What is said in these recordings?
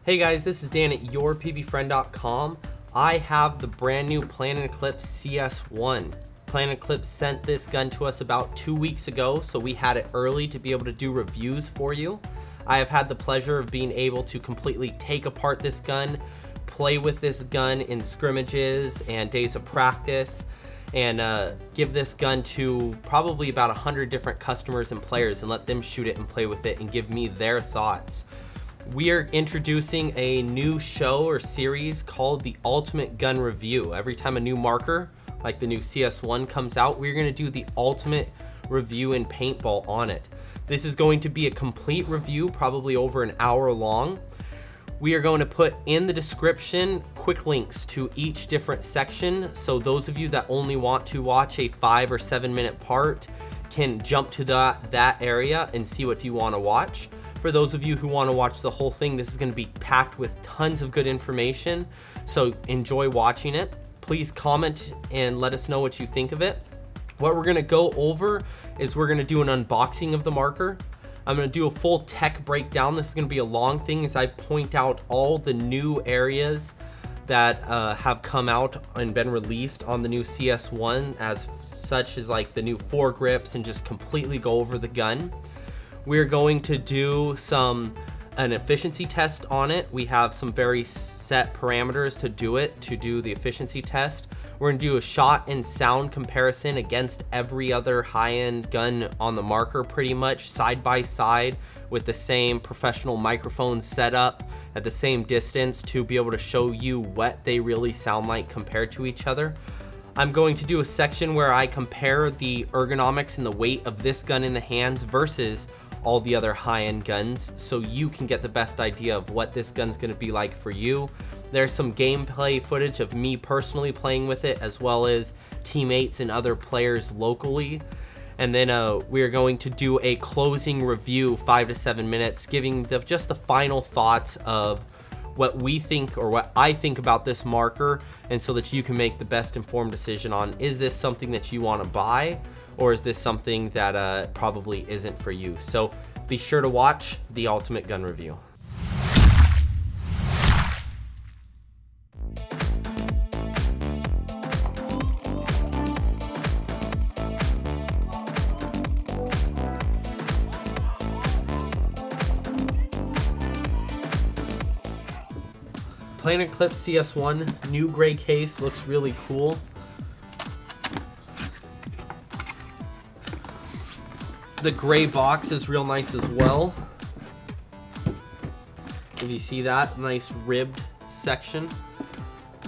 Hey guys, this is Dan at yourpbfriend.com. I have the brand new Planet Eclipse CS1. Planet Eclipse sent this gun to us about 2 weeks ago, so we had it early to be able to do reviews for you. I have had the pleasure of being able to completely take apart this gun, play with this gun in scrimmages and days of practice, and give this gun to probably about 100 different customers and players and let them shoot it and play with it and give me their thoughts. We are introducing a new show or series called the Ultimate Gun Review. Every time a new marker, like the new CS1 comes out, we're gonna do the ultimate review in Paintball on it. This is going to be a complete review, probably over an hour long. We are going to put in the description quick links to each different section, so those of you that only want to watch a 5 or 7 minute part can jump to that area and see what you want to watch. For those of you who want to watch the whole thing, this is going to be packed with tons of good information, so enjoy watching it. Please comment and let us know what you think of it. What we're going to go over is we're going to do an unboxing of the marker. I'm going to do a full tech breakdown. This is going to be a long thing as I point out all the new areas that have come out and been released on the new CS1, as such as like the new foregrips, and just completely go over the gun. We're going to do an efficiency test on it. We have some very set parameters to do the efficiency test. We're gonna do a shot and sound comparison against every other high-end gun on the marker, pretty much side by side with the same professional microphone setup at the same distance to be able to show you what they really sound like compared to each other. I'm going to do a section where I compare the ergonomics and the weight of this gun in the hands versus all the other high-end guns, so you can get the best idea of what this gun's going to be like for you. There's some gameplay footage of me personally playing with it, as well as teammates and other players locally. And then we're going to do a closing review, 5 to 7 minutes, giving just the final thoughts of what we think, or what I think about this marker, and so that you can make the best informed decision on, is this something that you want to buy, or is this something that probably isn't for you. So be sure to watch the Ultimate Gun Review. Planet Eclipse CS1, new gray case, looks really cool. The gray box is real nice as well. If you see that, nice ribbed section.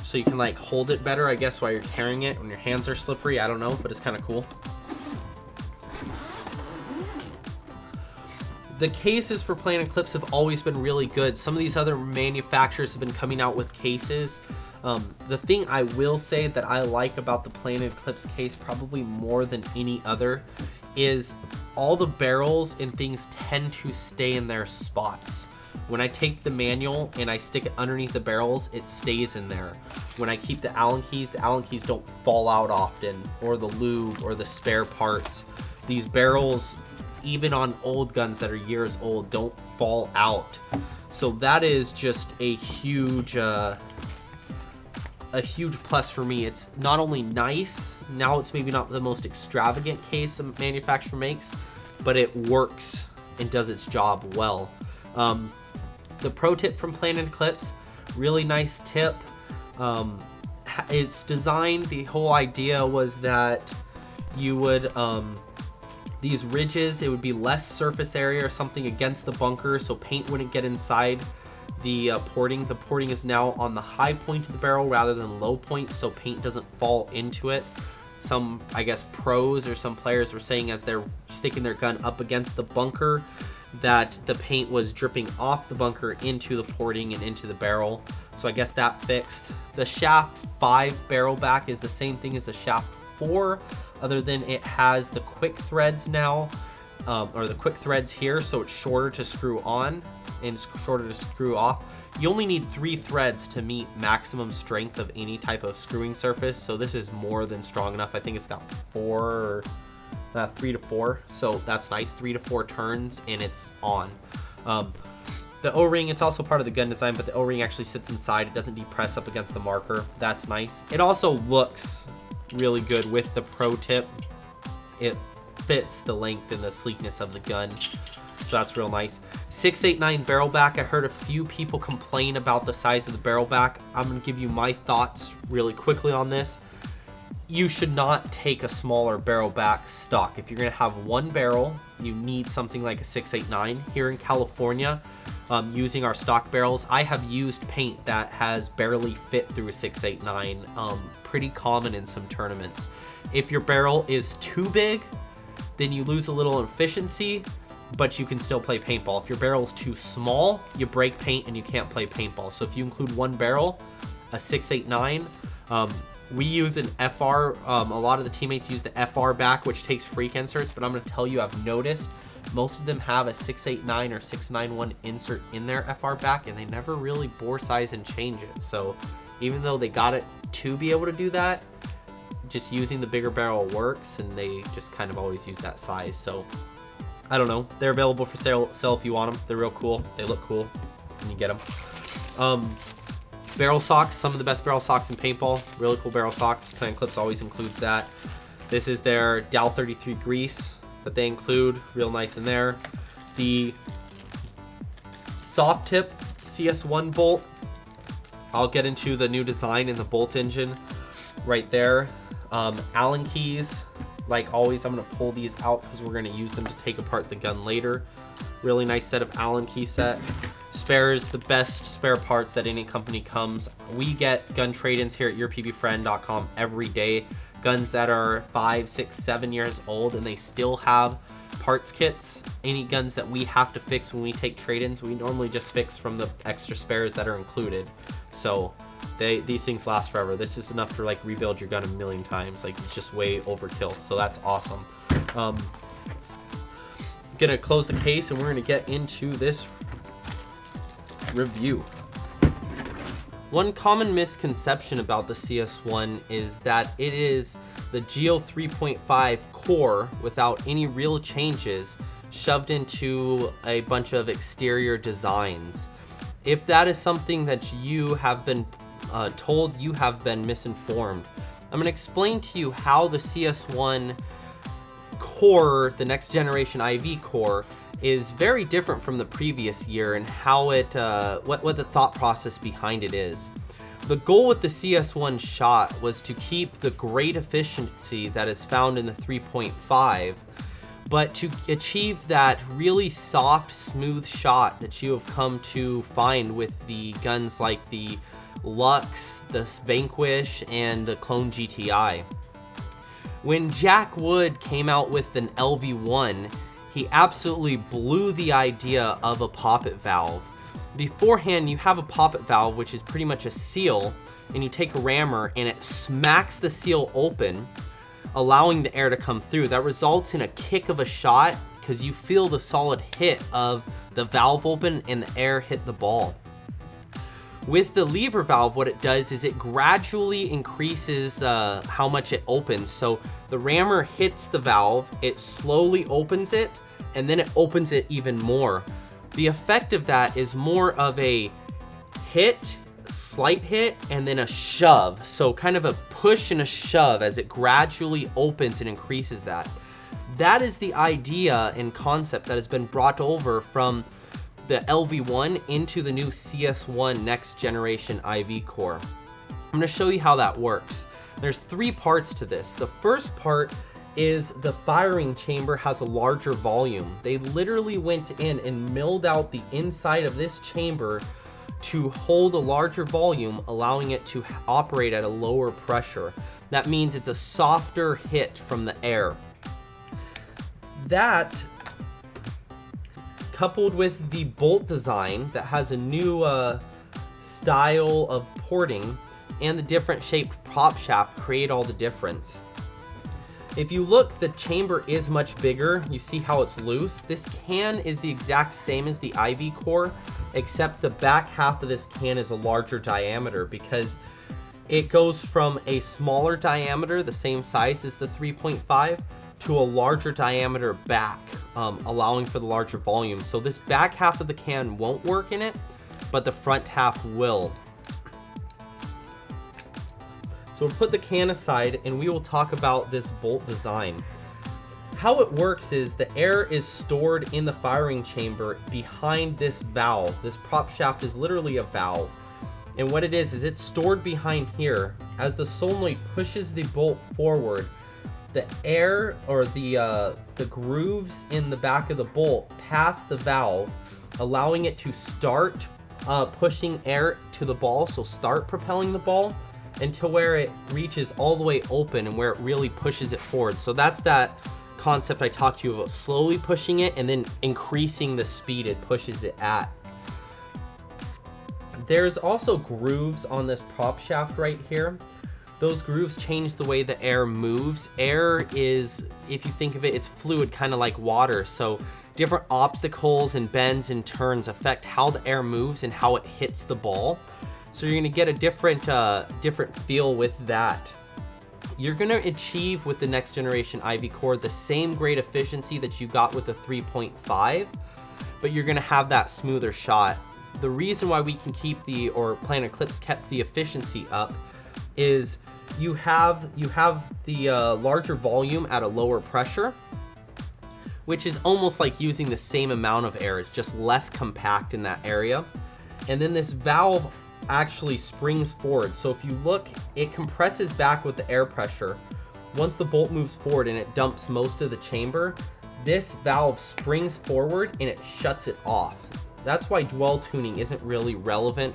So you can like hold it better, I guess, while you're carrying it when your hands are slippery. I don't know, but it's kind of cool. The cases for Planet Eclipse have always been really good. Some of these other manufacturers have been coming out with cases. The thing I will say that I like about the Planet Eclipse case probably more than any other is all the barrels and things tend to stay in their spots. When I take the manual and I stick it underneath the barrels, it stays in there. When I keep the Allen keys don't fall out often, or the lube or the spare parts. These barrels, even on old guns that are years old, don't fall out. So that is just a huge plus for me. It's not only nice, now it's maybe not the most extravagant case a manufacturer makes, but it works and does its job well. The pro tip from Planet Eclipse, really nice tip. It's designed, the whole idea was that you would these ridges, it would be less surface area or something against the bunker, so paint wouldn't get inside the porting. The porting is now on the high point of the barrel rather than low point, so paint doesn't fall into it. Some, I guess, pros or some players were saying as they're sticking their gun up against the bunker that the paint was dripping off the bunker into the porting and into the barrel. So I guess that fixed. The shaft 5 barrel back is the same thing as the shaft 4, other than it has the quick threads now, or the quick threads here, so it's shorter to screw on and shorter to screw off. You only need 3 threads to meet maximum strength of any type of screwing surface, so this is more than strong enough. I think it's got 3 to 4, so that's nice. 3 to 4 turns and it's on. The O-ring, it's also part of the gun design, but the O-ring actually sits inside. It doesn't depress up against the marker. That's nice. It also looks really good with the pro tip. It fits the length and the sleekness of the gun, so that's real nice. 689 barrel back. I heard a few people complain about the size of the barrel back. I'm gonna give you my thoughts really quickly on this. You should not take a smaller barrel back stock. If you're gonna have one barrel, you need something like a 689. Here in California, using our stock barrels, I have used paint that has barely fit through a 689. Pretty common in some tournaments. If your barrel is too big, then you lose a little efficiency, but you can still play paintball. If your barrel is too small, you break paint and you can't play paintball. So if you include one barrel, a 689, we use an FR. A lot of the teammates use the FR back, which takes freak inserts, but I'm going to tell you, I've noticed most of them have a 689 or 691 insert in their FR back, and they never really bore size and change it. So even though they got it to be able to do that, just using the bigger barrel works, and they just kind of always use that size. So I don't know. They're available for sale if you want them. They're real cool. They look cool when you get them. Barrel socks, some of the best barrel socks in paintball. Really cool barrel socks. Planet Eclipse always includes that. This is their Dow 33 grease that they include. Real nice in there. The soft tip CS1 bolt. I'll get into the new design in the bolt engine right there. Allen keys. Like always, I'm going to pull these out because we're going to use them to take apart the gun later. Really nice set of Allen key set. Spares, the best spare parts that any company comes. We get gun trade-ins here at yourpbfriend.com every day. Guns that are 5, 6, 7 years old and they still have parts kits. Any guns that we have to fix when we take trade-ins, we normally just fix from the extra spares that are included. So these things last forever. This is enough to like rebuild your gun a million times. Like, it's just way overkill. So that's awesome. Gonna close the case and we're gonna get into this review. One common misconception about the CS1 is that it is the Geo 3.5 core without any real changes shoved into a bunch of exterior designs. If that is something that you have been told, you have been misinformed. I'm going to explain to you how the CS1 core, the next generation IV core, is very different from the previous year and how it, what the thought process behind it is. The goal with the CS1 shot was to keep the great efficiency that is found in the 3.5, but to achieve that really soft, smooth shot that you have come to find with the guns like the Luxe, the Vanquish, and the Clone GTI. When Jack Wood came out with an LV1, he absolutely blew the idea of a poppet valve. Beforehand, you have a poppet valve, which is pretty much a seal, and you take a rammer and it smacks the seal open, allowing the air to come through. That results in a kick of a shot because you feel the solid hit of the valve open and the air hit the ball. With the lever valve, what it does is it gradually increases how much it opens. So the rammer hits the valve, it slowly opens it, and then it opens it even more. The effect of that is more of a hit, slight hit, and then a shove. So kind of a push and a shove as it gradually opens and increases that. That is the idea and concept that has been brought over from the LV1 into the new CS1 next generation IV core. I'm going to show you how that works. There's 3 parts to this. The first part is the firing chamber has a larger volume. They literally went in and milled out the inside of this chamber to hold a larger volume, allowing it to operate at a lower pressure. That means it's a softer hit from the air. That, coupled with the bolt design that has a new style of porting and the different shaped prop shaft, create all the difference. If you look, the chamber is much bigger. You see how it's loose. This can is the exact same as the IV core, except the back half of this can is a larger diameter because it goes from a smaller diameter, the same size as the 3.5, to a larger diameter back, allowing for the larger volume. So this back half of the can won't work in it, but the front half will. So we'll put the can aside and we will talk about this bolt design. How it works is the air is stored in the firing chamber behind this valve. This prop shaft is literally a valve. And what it is it's stored behind here. As the solenoid pushes the bolt forward, the air or the grooves in the back of the bolt pass the valve, allowing it to start pushing air to the ball, so start propelling the ball until where it reaches all the way open and where it really pushes it forward. So that's that concept I talked to you about, slowly pushing it and then increasing the speed it pushes it at. There's also grooves on this prop shaft right here. Those grooves change the way the air moves. Air is, if you think of it, it's fluid, kind of like water. So different obstacles and bends and turns affect how the air moves and how it hits the ball. So you're gonna get a different feel with that. You're gonna achieve with the next generation IV core the same great efficiency that you got with the 3.5, but you're gonna have that smoother shot. The reason why we can keep or Planet Eclipse kept the efficiency up is you have the larger volume at a lower pressure, which is almost like using the same amount of air. It's just less compact in that area. And then this valve actually springs forward. So if you look, it compresses back with the air pressure. Once the bolt moves forward and it dumps most of the chamber, this valve springs forward and it shuts it off. That's why dwell tuning isn't really relevant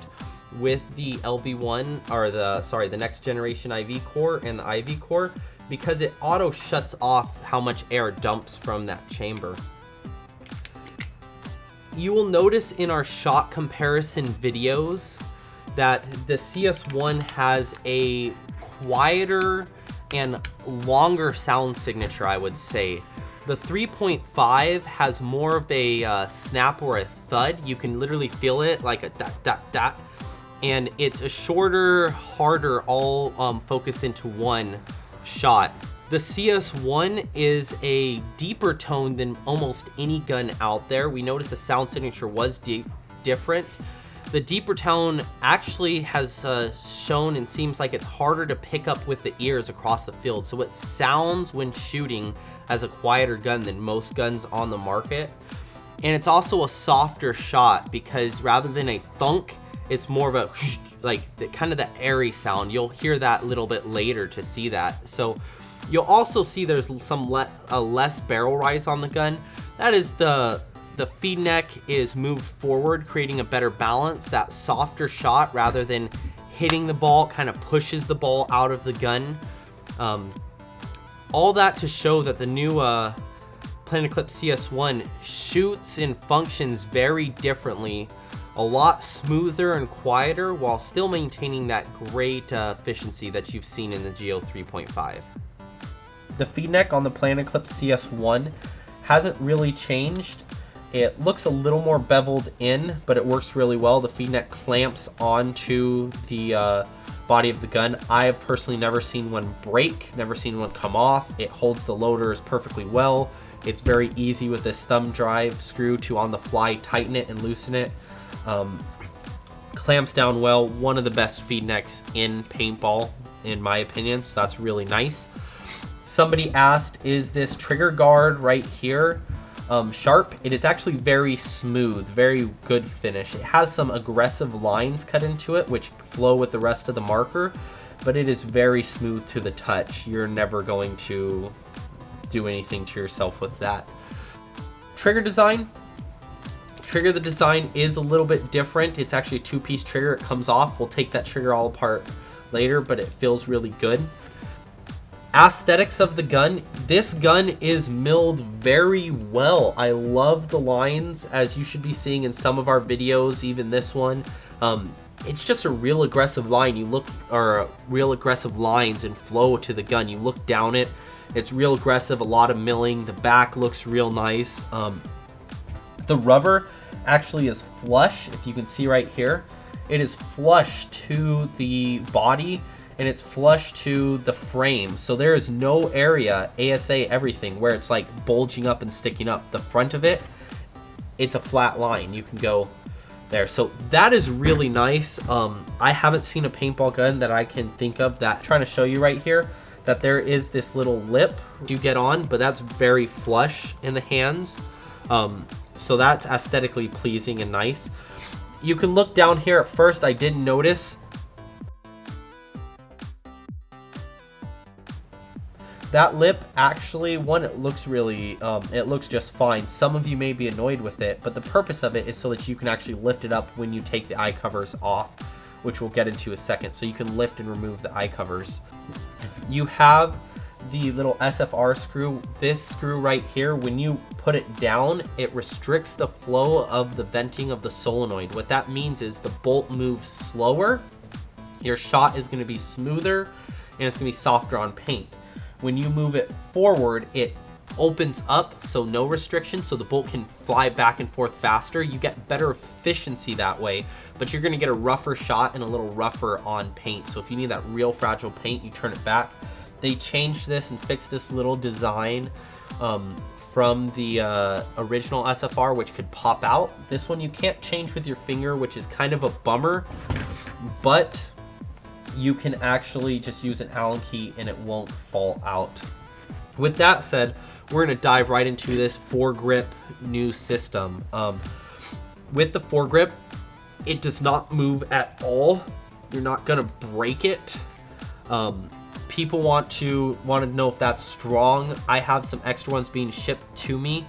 with the LV1 or the next generation IV core and the IV core, because it auto shuts off how much air dumps from that chamber. You will notice in our shot comparison videos that the CS1 has a quieter and longer sound signature, I would say. The 3.5 has more of a snap or a thud. You can literally feel it like a dot, dot, dot. And it's a shorter, harder, all focused into one shot. The CS1 is a deeper tone than almost any gun out there. We noticed the sound signature was different. The deeper tone actually has shown and seems like it's harder to pick up with the ears across the field. So it sounds when shooting as a quieter gun than most guns on the market. And it's also a softer shot because rather than a thunk, it's more of a like kind of the airy sound. You'll hear that a little bit later to see that. So you'll also see there's some less barrel rise on the gun. That is the Feedneck is moved forward, creating a better balance. That softer shot, rather than hitting the ball, kind of pushes the ball out of the gun. All that to show that the new Planet Eclipse CS1 shoots and functions very differently, a lot smoother and quieter, while still maintaining that great efficiency that you've seen in the Geo 3.5. The Feedneck on the Planet Eclipse CS1 hasn't really changed. It looks a little more beveled in, but it works really well. The Feedneck clamps onto the body of the gun. I have personally never seen one break, never seen one come off. It holds the loaders perfectly well. It's very easy with this thumb drive screw to on the fly tighten it and loosen it. Clamps down well. One of the best Feednecks in paintball, in my opinion, so that's really nice. Somebody asked, is this trigger guard right here sharp? It is actually very smooth, very good finish. It has some aggressive lines cut into it which flow with the rest of the marker, but it is very smooth to the touch. You're never going to do anything to yourself with that. Trigger design. The design is a little bit different. It's actually a two-piece trigger. It comes off. We'll take that trigger all apart later, but it feels really good. Aesthetics of the gun. This gun is milled very well. I love the lines, as you should be seeing in some of our videos, even this one. It's just a real aggressive line. Real aggressive lines and flow to the gun. You look down it, it's real aggressive, a lot of milling. The back looks real nice. The rubber actually is flush, if you can see right here. It is flush to the body, and it's flush to the frame. So there is no area, ASA everything, where it's like bulging up and sticking up. The front of it, it's a flat line. You can go there. So that is really nice. I haven't seen a paintball gun that I can think of that, trying to show you right here, that there is this little lip you get on, but that's very flush in the hands. So that's aesthetically pleasing and nice. You can look down here. At first I didn't notice that lip. Actually, one, it looks really, it looks just fine. Some of you may be annoyed with it, but the purpose of it is so that you can actually lift it up when you take the eye covers off, which we'll get into a second. So you can lift and remove the eye covers. You have the little SFR screw. This screw right here, when you put it down, it restricts the flow of the venting of the solenoid. What that means is the bolt moves slower, your shot is going to be smoother, and it's going to be softer on paint. When you move it forward, it opens up, so no restriction, so the bolt can fly back and forth faster. You get better efficiency that way, but you're going to get a rougher shot and a little rougher on paint. So if you need that real fragile paint, you turn it back. They changed this and fixed this little design from the original SFR, which could pop out. This one you can't change with your finger, which is kind of a bummer, but you can actually just use an Allen key and it won't fall out. With that said, we're going to dive right into this Foregrip new system. With the Foregrip, it does not move at all. You're not going to break it. People want to know if that's strong. I have some extra ones being shipped to me,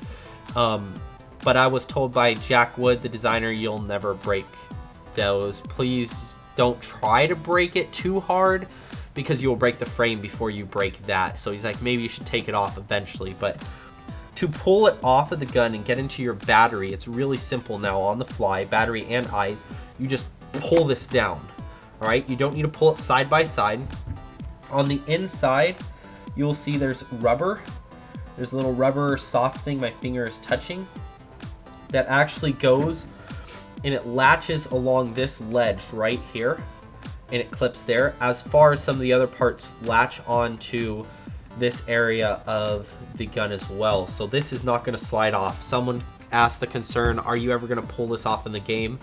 but I was told by Jack Wood, the designer, you'll never break those. Please don't try to break it too hard, because you will break the frame before you break that. So he's like, maybe you should take it off eventually. But to pull it off of the gun and get into your battery, it's really simple now on the fly, battery and eyes. You just pull this down. All right, you don't need to pull it side by side. On the inside, you will see there's rubber. There's a little rubber soft thing my finger is touching that actually goes and it latches along this ledge right here, and it clips there, as far as some of the other parts latch onto this area of the gun as well. So this is not going to slide off. Someone asked the concern, are you ever going to pull this off in the game?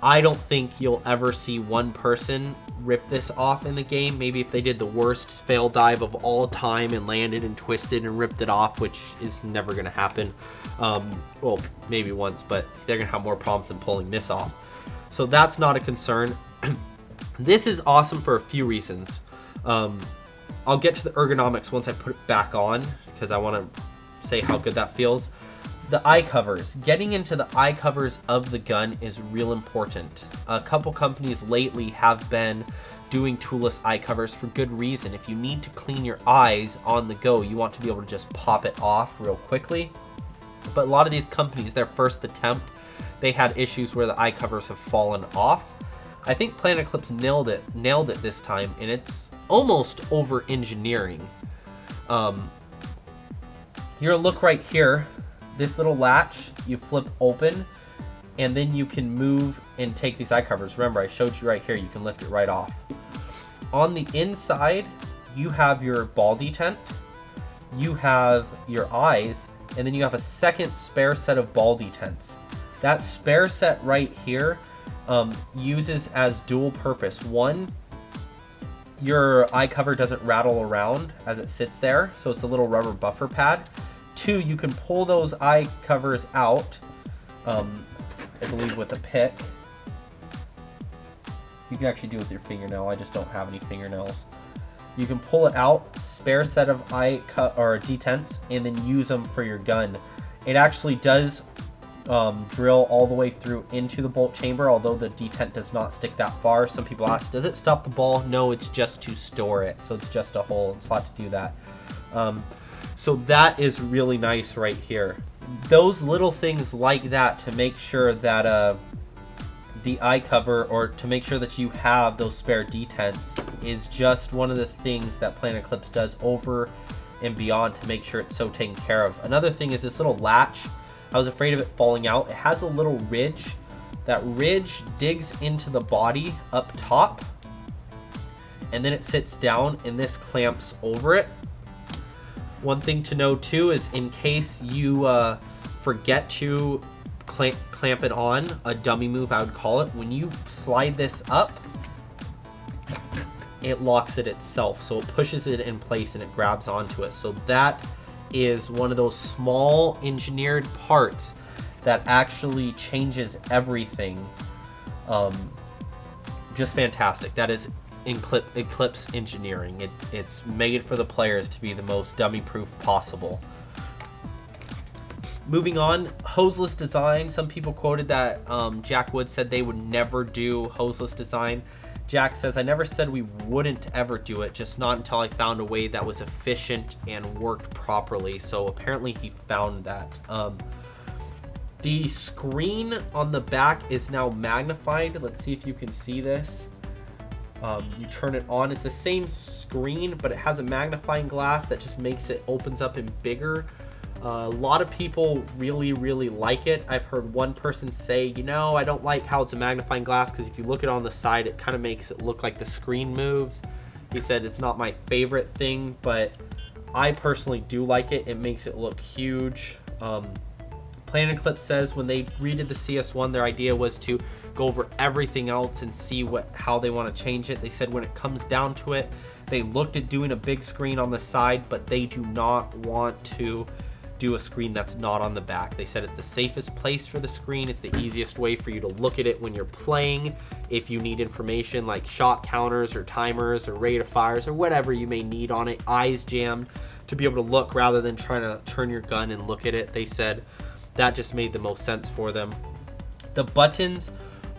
I don't think you'll ever see one person rip this off in the game. Maybe if they did the worst fail dive of all time and landed and twisted and ripped it off, which is never going to happen. Well, maybe once, but they're going to have more problems than pulling this off. So that's not a concern. This is awesome for a few reasons. I'll get to the ergonomics once I put it back on, because I want to say how good that feels. The eye covers. Getting into the eye covers of the gun is real important. A couple companies lately have been doing toolless eye covers for good reason. If you need to clean your eyes on the go, you want to be able to just pop it off real quickly. But a lot of these companies, their first attempt, they had issues where the eye covers have fallen off. I think Planet Eclipse nailed it this time, and it's almost over engineering. You're gonna look right here. This little latch, you flip open, and then you can move and take these eye covers. Remember, I showed you right here, you can lift it right off. On the inside, you have your ball detent, you have your eyes, and then you have a second spare set of ball detents. That spare set right here uses as dual purpose. One, your eye cover doesn't rattle around as it sits there, so it's a little rubber buffer pad. Two, you can pull those eye covers out, I believe with a pick. You can actually do it with your fingernail, I just don't have any fingernails. You can pull it out, spare set of eye or detents, and then use them for your gun. It actually does drill all the way through into the bolt chamber, although the detent does not stick that far. Some people ask, does it stop the ball? No, it's just to store it, so it's just a hole and slot to do that. So that is really nice right here. Those little things like that to make sure that the eye cover, or to make sure that you have those spare detents, is just one of the things that Planet Eclipse does over and beyond to make sure it's so taken care of. Another thing is this little latch. I was afraid of it falling out. It has a little ridge. That ridge digs into the body up top, and then it sits down and this clamps over it. One thing to know too is in case you forget to clamp it on, a dummy move I would call it, when you slide this up, it locks it itself, so it pushes it in place and it grabs onto it. So that is one of those small engineered parts that actually changes everything. Just fantastic. That is Eclipse engineering. It's made for the players to be the most dummy proof possible. Moving on, hoseless design. Some people quoted that Jack Wood said they would never do hoseless design. Jack says, I never said we wouldn't ever do it, just not until I found a way that was efficient and worked properly. So apparently he found that. The screen on the back is now magnified. Let's see if you can see this. You turn it on, it's the same screen, but it has a magnifying glass that just makes it opens up and bigger. A lot of people really like it. I've heard one person say, you know, I don't like how it's a magnifying glass because if you look at it on the side, it kind of makes it look like the screen moves. He said it's not my favorite thing, but I personally do like it. It makes it look huge. Planet Eclipse says when they redid the CS1, their idea was to go over everything else and see how they want to change it. They said when it comes down to it, they looked at doing a big screen on the side, but they do not want to do a screen that's not on the back. They said it's the safest place for the screen. It's the easiest way for you to look at it when you're playing. If you need information like shot counters or timers or rate of fires or whatever you may need on it, eyes jammed, to be able to look rather than trying to turn your gun and look at it. They said that just made the most sense for them. The buttons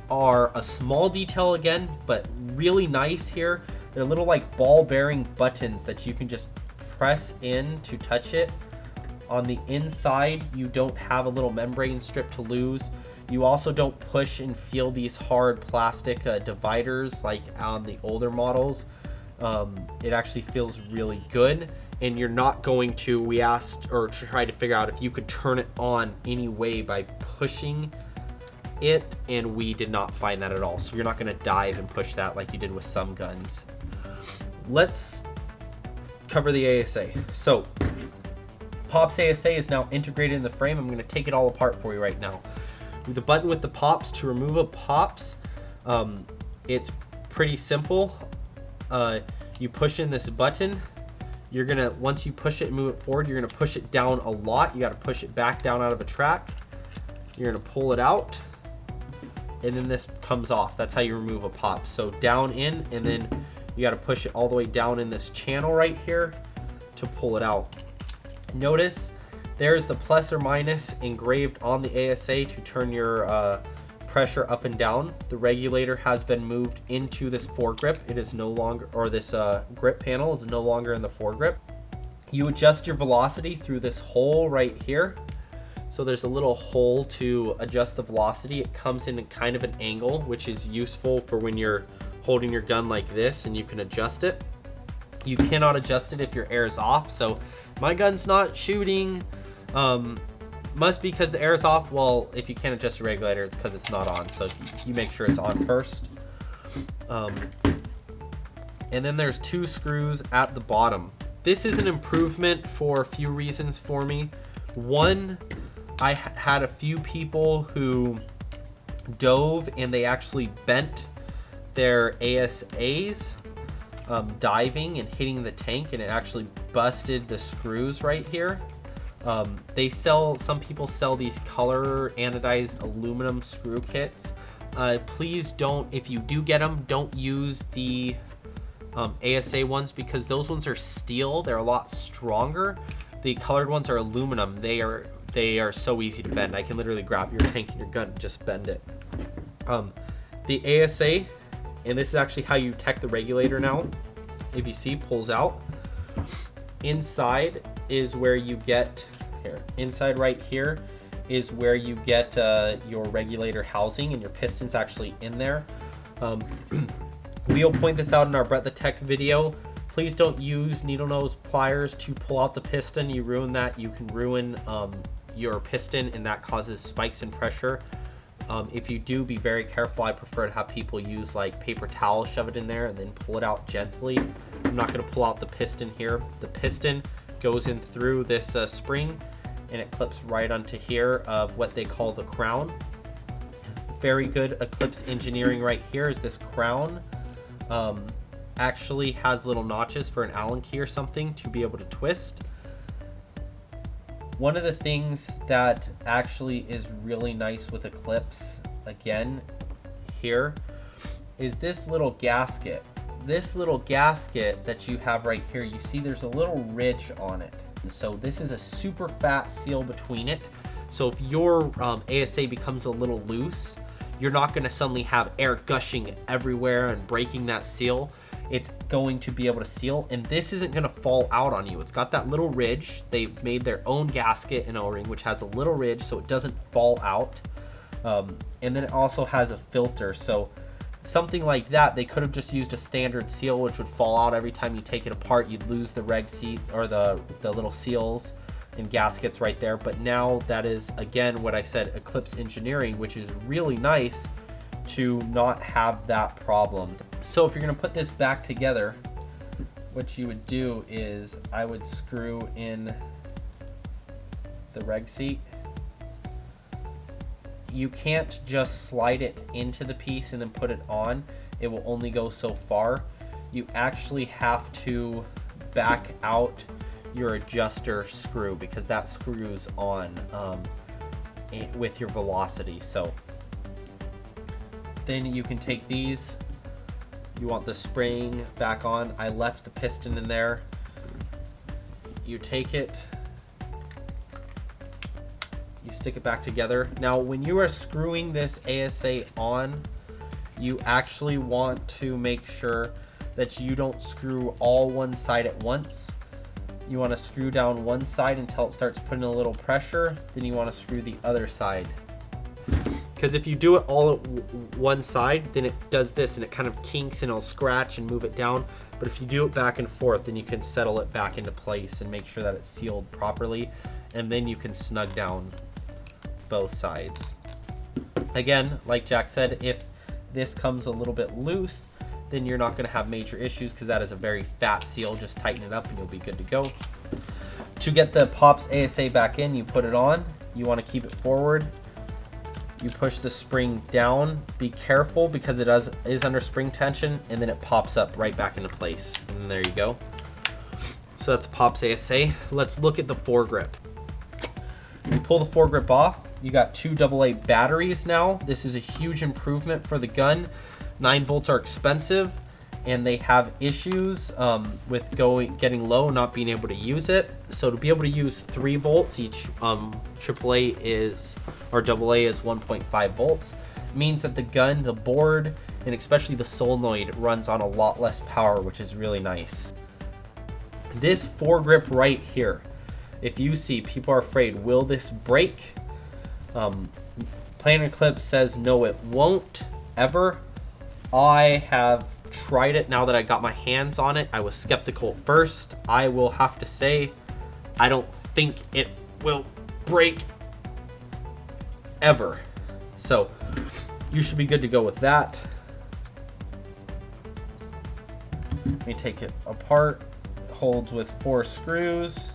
are a small detail again, but really nice here. They're little like ball bearing buttons that you can just press in to touch it. On the inside, you don't have a little membrane strip to lose. You also don't push and feel these hard plastic dividers like on the older models. It actually feels really good. And you're not going to, we asked or tried to figure out if you could turn it on any way by pushing it, and we did not find that at all. So you're not going to dive and push that like you did with some guns. Let's cover the ASA. So Pops ASA is now integrated in the frame. I'm going to take it all apart for you right now. With the button with the pops, to remove a pops, it's pretty simple. You push in this button. You're gonna, once you push it and move it forward, you're gonna push it down a lot. You gotta push it back down out of a track. You're gonna pull it out, and then this comes off. That's how you remove a pop. So down in, and then you gotta push it all the way down in this channel right here to pull it out. Notice there's the plus or minus engraved on the ASA to turn your pressure up and down. The regulator has been moved into this foregrip. It is no longer, or this grip panel is no longer in the foregrip. You adjust your velocity through this hole right here. So there's a little hole to adjust the velocity. It comes in kind of an angle, which is useful for when you're holding your gun like this and you can adjust it. You cannot adjust it if your air is off. So my gun's not shooting. Must be because the air is off. Well, if you can't adjust the regulator, it's because it's not on. So you make sure it's on first. And then there's two screws at the bottom. This is an improvement for a few reasons for me. One, I had a few people who dove and they actually bent their ASAs diving and hitting the tank, and it actually busted the screws right here. Some people sell these color anodized aluminum screw kits. Please don't, if you do get them, don't use the ASA ones because those ones are steel. They're a lot stronger. The colored ones are aluminum. They are so easy to bend. I can literally grab your tank and your gun and just bend it. The ASA, and this is actually how you detect the regulator now. If you see, pulls out. Inside is where you get, inside right here is where you get your regulator housing, and your piston's actually in there. We'll point this out in our Brett the Tech video. Please don't use needle nose pliers to pull out the piston. You ruin that, you can ruin your piston, and that causes spikes in pressure. If you do, be very careful. I prefer to have people use like paper towel, shove it in there, and then pull it out gently. I'm not going to pull out the piston here. The piston goes in through this spring, and it clips right onto here of what they call the crown. Very good Eclipse engineering right here is this crown. Actually has little notches for an Allen key or something to be able to twist. One of the things that actually is really nice with Eclipse, again, here, is this little gasket. This little gasket that you have right here, you see there's a little ridge on it. So this is a super fat seal between it. So if your ASA becomes a little loose, you're not going to suddenly have air gushing everywhere and breaking that seal. It's going to be able to seal, and this isn't going to fall out on you. It's got that little ridge. They've made their own gasket and O-ring, which has a little ridge so it doesn't fall out. And then it also has a filter. So something like that, they could have just used a standard seal, which would fall out every time you take it apart. You'd lose the reg seat or the little seals and gaskets right there. But now that is, again, what I said, Eclipse engineering, which is really nice to not have that problem. So if you're going to put this back together, what you would do is I would screw in the reg seat. You can't just slide it into the piece and then put it on. It will only go so far. You actually have to back out your adjuster screw because that screws on with your velocity. So then you can take these. You want the spring back on. I left the piston in there. You take it, you stick it back together. Now when you are screwing this ASA on, you actually want to make sure that you don't screw all one side at once. You want to screw down one side until it starts putting a little pressure, then you want to screw the other side. Because if you do it all at one side, then it does this and it kind of kinks and it'll scratch and move it down. But if you do it back and forth, then you can settle it back into place and make sure that it's sealed properly. And then you can snug down both sides. Again, like Jack said, if this comes a little bit loose, then you're not going to have major issues because that is a very fat seal. Just tighten it up and you'll be good to go. To get the Pops ASA back in, you put it on. You want to keep it forward. You push the spring down. Be careful because it is under spring tension, and then it pops up right back into place. And there you go. So that's Pops ASA. Let's look at the foregrip. You pull the foregrip off. You got two AA batteries now. This is a huge improvement for the gun. 9 volts are expensive, and they have issues with getting low, not being able to use it. So to be able to use 3 volts, each AAA is, or AA is 1.5 volts, means that the gun, the board, and especially the solenoid runs on a lot less power, which is really nice. This foregrip right here, if you see, people are afraid, will this break? Planet Eclipse says no, it won't ever. I have tried it now that I got my hands on it. I was skeptical at first. I will have to say, I don't think it will break ever. So you should be good to go with that. Let me take it apart. It holds with 4 screws.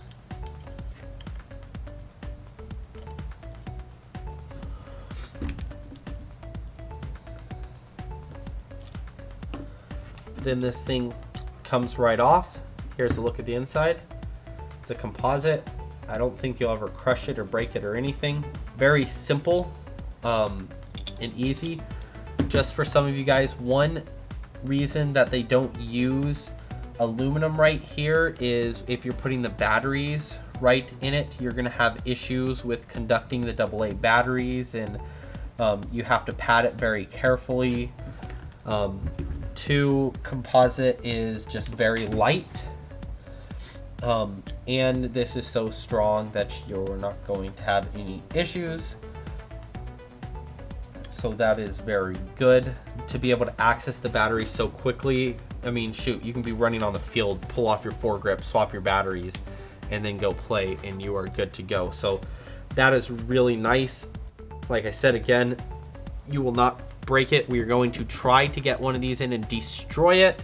Then this thing comes right off. Here's a look at the inside. It's a composite. I don't think you'll ever crush it or break it or anything. Very simple and easy. Just for some of you guys, one reason that they don't use aluminum right here is if you're putting the batteries right in it, you're going to have issues with conducting the AA batteries, and you have to pad it very carefully. 2, composite is just very light, and this is so strong that you're not going to have any issues. So that is very good to be able to access the battery so quickly. I mean, shoot, you can be running on the field, pull off your foregrip, swap your batteries, and then go play, and you are good to go. So that is really nice. Like I said, again, You will not break it. We are going to try to get one of these in and destroy it.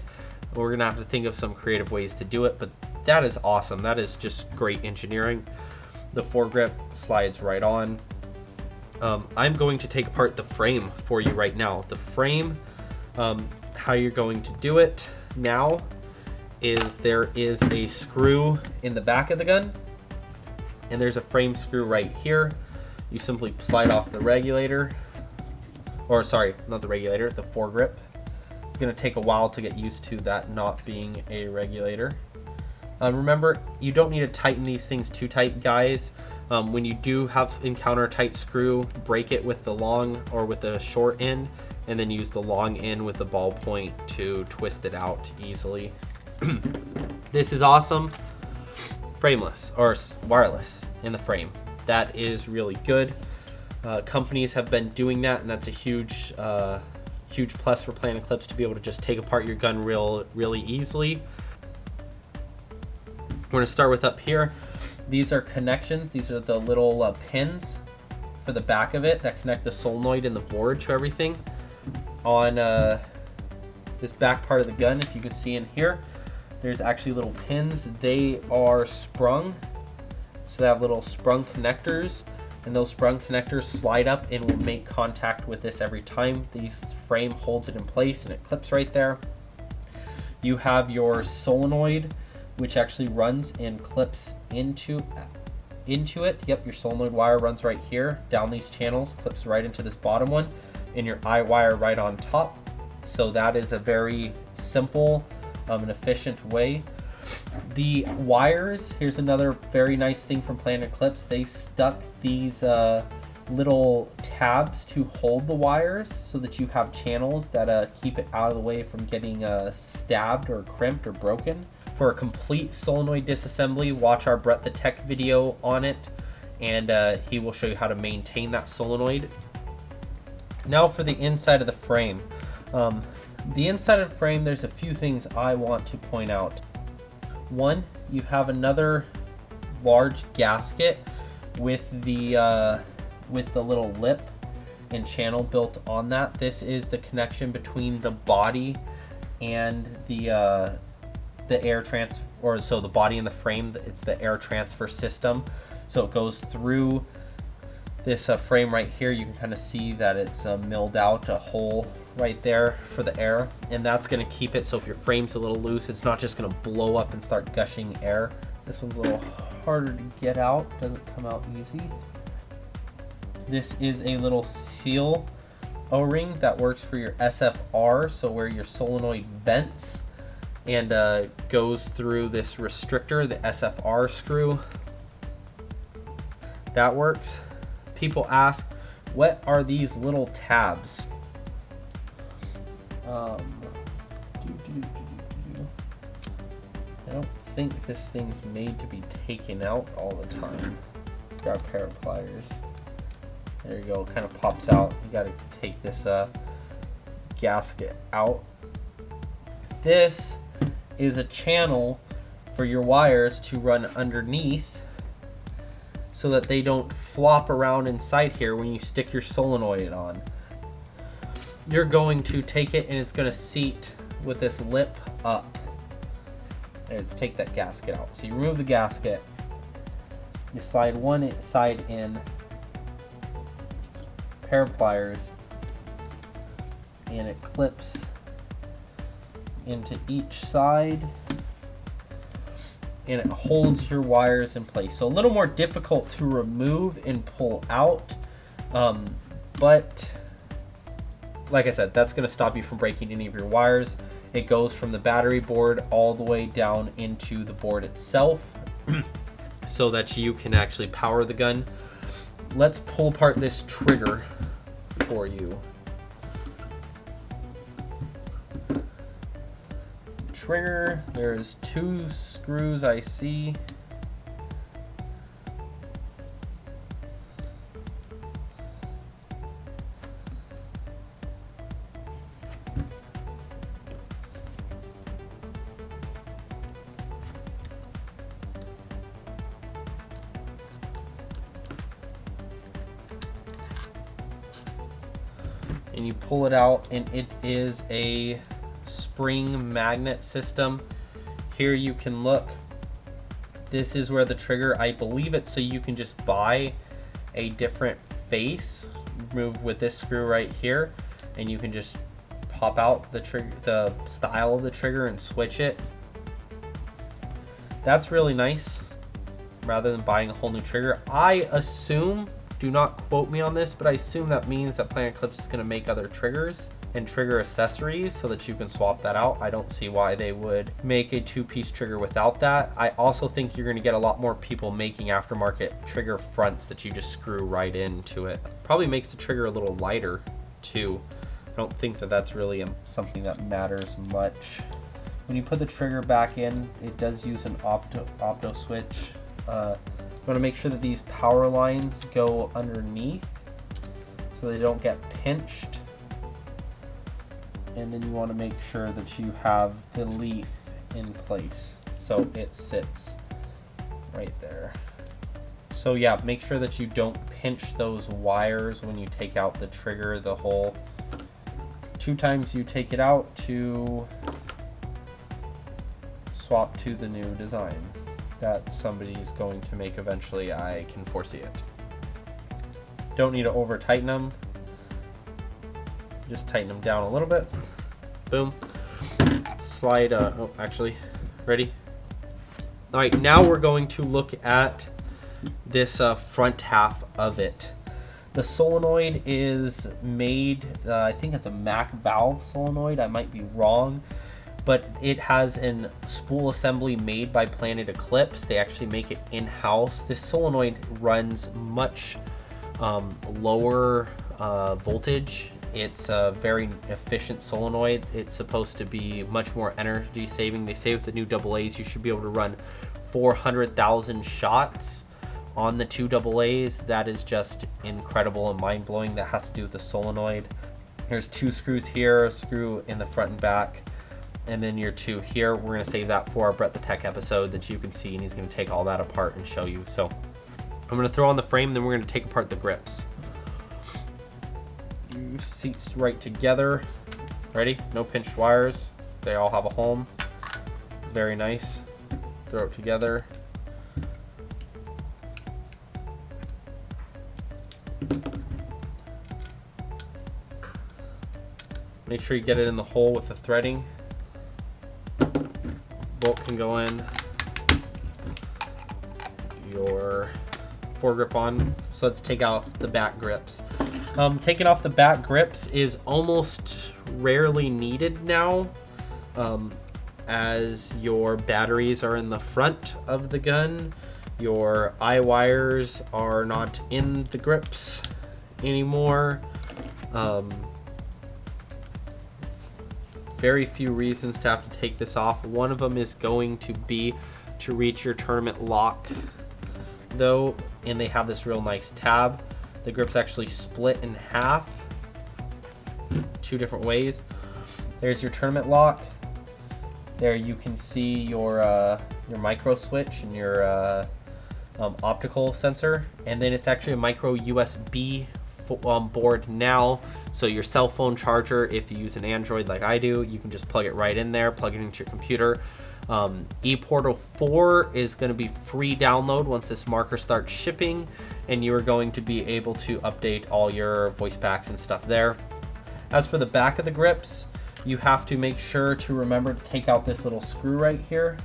We're gonna have to think of some creative ways to do it, but that is awesome. That is just great engineering. The foregrip slides right on. I'm going to take apart the frame for you right now. The frame, how you're going to do it now is there is a screw in the back of the gun, and there's a frame screw right here. You simply slide off the regulator, or sorry, not the regulator, the foregrip. It's going to take a while to get used to that not being a regulator. Remember, you don't need to tighten these things too tight, guys. When you do encounter a tight screw, break it with the long or with the short end, and then use the long end with the ball point to twist it out easily. This is awesome. Frameless or wireless in the frame. That is really good. Companies have been doing that, and that's a huge plus for Planet Eclipse, to be able to just take apart your gun really easily. We're going to start with up here. These are connections. These are the little pins for the back of it that connect the solenoid and the board to everything. On this back part of the gun, if you can see in here, there's actually little pins. They are sprung, so they have little sprung connectors, and those sprung connectors slide up and will make contact with this every time. This frame holds it in place and it clips right there. You have your solenoid, which actually runs and clips into it. Yep, your solenoid wire runs right here down these channels, clips right into this bottom one, and your eye wire right on top. So that is a very simple and efficient way. The wires, here's another very nice thing from Planet Eclipse. They stuck these little tabs to hold the wires so that you have channels that keep it out of the way from getting stabbed or crimped or broken. For a complete solenoid disassembly, watch our Brett the Tech video on it, and he will show you how to maintain that solenoid. Now for the inside of the frame. The inside of the frame, there's a few things I want to point out. One, you have another large gasket with the little lip and channel built on that. This is the connection between the body and the air transfer, or so the body and the frame. It's the air transfer system. So it goes through this frame right here. You can kind of see that it's milled out a hole right there for the air, and that's going to keep it so if your frame's a little loose, it's not just going to blow up and start gushing air. This one's a little harder to get out, doesn't come out easy. This is a little seal O-ring that works for your SFR, so where your solenoid vents and goes through this restrictor, the SFR screw. That works. People ask, what are these little tabs? I don't think this thing's made to be taken out all the time. Grab a pair of pliers. There you go, it kind of pops out. You gotta take this gasket out. This is a channel for your wires to run underneath so that they don't flop around inside here when you stick your solenoid on. You're going to take it and it's going to seat with this lip up. And let's take that gasket out. So you remove the gasket, you slide one side in, pair of pliers, and it clips into each side, and it holds your wires in place. So a little more difficult to remove and pull out, but like I said, that's going to stop you from breaking any of your wires. It goes from the battery board all the way down into the board itself so that you can actually power the gun. Let's pull apart this trigger for you. Trigger, there's 2 screws I see. and you pull it out, and it is a spring magnet system. Here you can look. This is where the trigger, I believe it's so you can just buy a different face, move with this screw right here, and you can just pop out the trigger, the style of the trigger, and switch it. That's really nice, rather than buying a whole new trigger. I assume, do not quote me on this, but I assume that means that Planet Eclipse is going to make other triggers and trigger accessories so that you can swap that out. I don't see why they would make a two-piece trigger without that. I also think you're going to get a lot more people making aftermarket trigger fronts that you just screw right into it. Probably makes the trigger a little lighter too. I don't think that that's really something that matters much. When you put the trigger back in, it does use an opto switch. You want to make sure that these power lines go underneath so they don't get pinched. And then you want to make sure that you have the leaf in place so it sits right there. So yeah, make sure that you don't pinch those wires when you take out the trigger, the whole 2 times you take it out to swap to the new design that somebody's going to make eventually. I can foresee it. Don't need to over tighten them. Just tighten them down a little bit. Boom. Slide, oh, actually, ready? All right, now we're going to look at this front half of it. The solenoid is made, I think it's a Mac valve solenoid, I might be wrong, but it has an spool assembly made by Planet Eclipse. They actually make it in-house. This solenoid runs much lower voltage. It's a very efficient solenoid. It's supposed to be much more energy saving. They say with the new AA's, you should be able to run 400,000 shots on the 2 AA's. That is just incredible and mind-blowing. That has to do with the solenoid. Here's 2 screws here, a screw in the front and back, and then your 2 here. We're gonna save that for our Brett the Tech episode that you can see, and he's gonna take all that apart and show you. So I'm gonna throw on the frame, then we're gonna take apart the grips. Seats right together. Ready? No pinched wires. They all have a home. Very nice. Throw it together. Make sure you get it in the hole with the threading. Bolt can go in. Your foregrip on. So let's take out the back grips. Taking off the back grips is almost rarely needed now, as your batteries are in the front of the gun. Your eye wires are not in the grips anymore. Very few reasons to have to take this off. One of them is going to be to reach your tournament lock though, and they have this real nice tab. The grip's actually split in half, 2 different ways. There's your tournament lock. There you can see your micro switch and your optical sensor, and then it's actually a micro USB board now. So your cell phone charger, if you use an Android like I do, you can just plug it right in there, plug it into your computer. ePortal 4 is going to be free download once this marker starts shipping, and you are going to be able to update all your voice packs and stuff there. As for the back of the grips, you have to make sure to remember to take out this little screw right here.